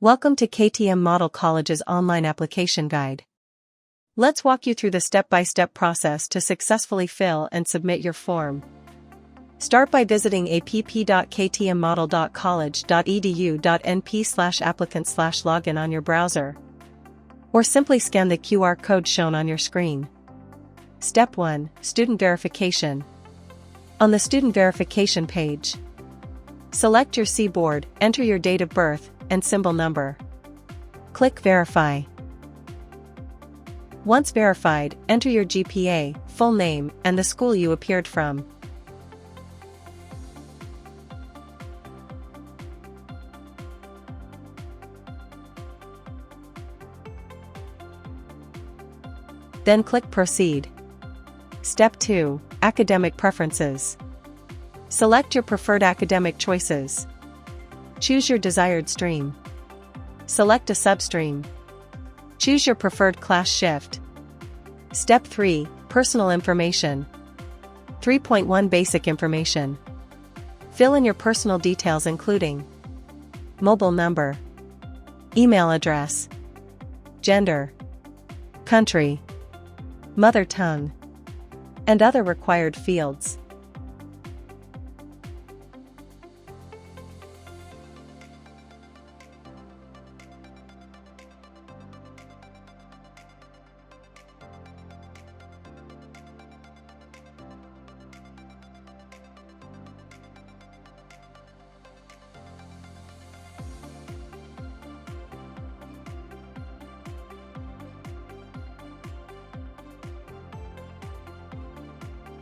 Welcome to KTM Model College's online application guide. Let's walk you through the step-by-step process to successfully fill and submit your form. Start by visiting app.ktmmodel.college.edu.np/applicant/login on your browser. Or simply scan the QR code shown on your screen. Step 1. Student Verification. On the Student Verification page, select your C board, enter your date of birth and symbol number. Click Verify. Once verified, enter your GPA, full name, and the school you appeared from. Then click Proceed. Step 2. Academic Preferences. Select your preferred academic choices. Choose your desired stream. Select a substream. Choose your preferred class shift. Step 3. Personal Information. 3.1 Basic Information. Fill in your personal details including mobile number, email address, gender, country, mother tongue, and other required fields.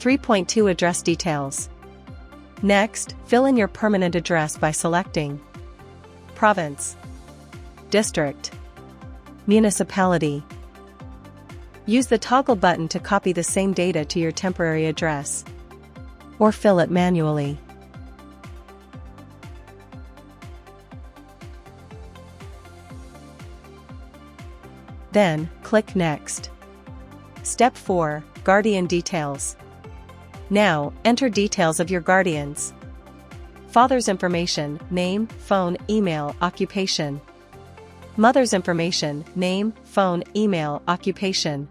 Address details. Next, fill in your permanent address by selecting province, district, municipality. Use the toggle button to copy the same data to your temporary address, or fill it manually. Then, click Next. Step 4. Guardian Details. Now, enter details of your guardians. Father's information, name, phone, email, occupation. Mother's information, name, phone, email, occupation.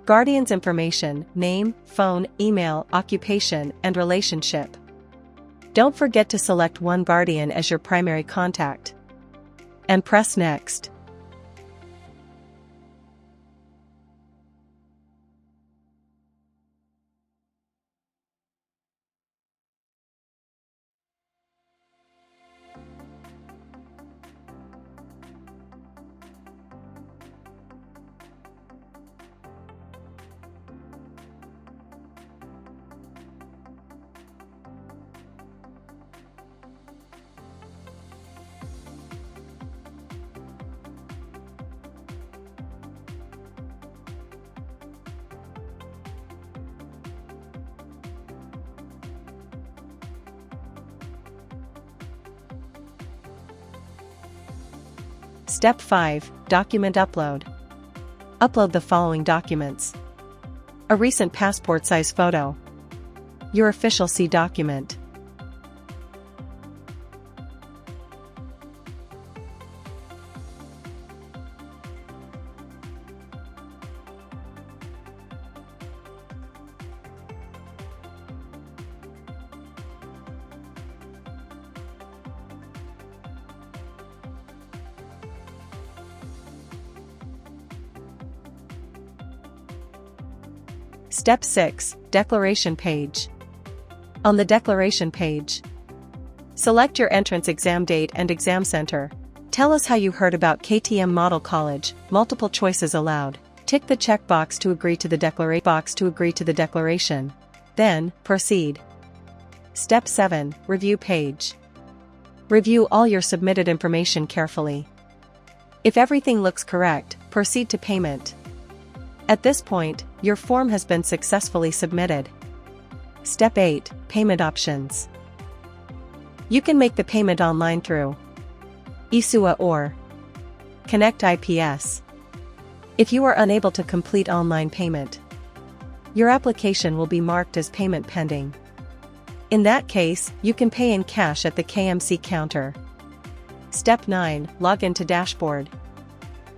Guardian's information, name, phone, email, occupation, and relationship. Don't forget to select one guardian as your primary contact. And press Next. Step 5. Document Upload. Upload the following documents: a recent passport size photo, your official C document, Step 6. Declaration Page. On the Declaration page, select your entrance exam date and exam center. Tell us how you heard about KTM Model College, multiple choices allowed. Tick the checkbox to agree to the declaration. Then, proceed. Step 7. Review Page. Review all your submitted information carefully. If everything looks correct, proceed to payment. At this point, your form has been successfully submitted. Step 8. Payment Options. You can make the payment online through eSUA or Connect IPS. If you are unable to complete online payment, your application will be marked as payment pending. In that case, you can pay in cash at the KMC counter. Step 9. Log into dashboard.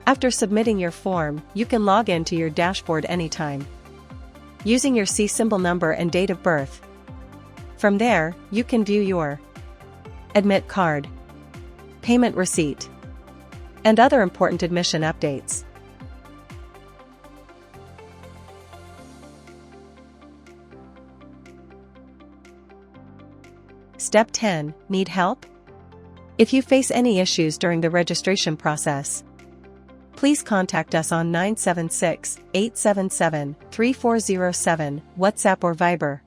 After submitting your form, you can log into your dashboard anytime, using your C symbol number and date of birth. From there, you can view your admit card, payment receipt, and other important admission updates. Step 10. Need help? If you face any issues during the registration process, please contact us on 976-877-3407, WhatsApp or Viber.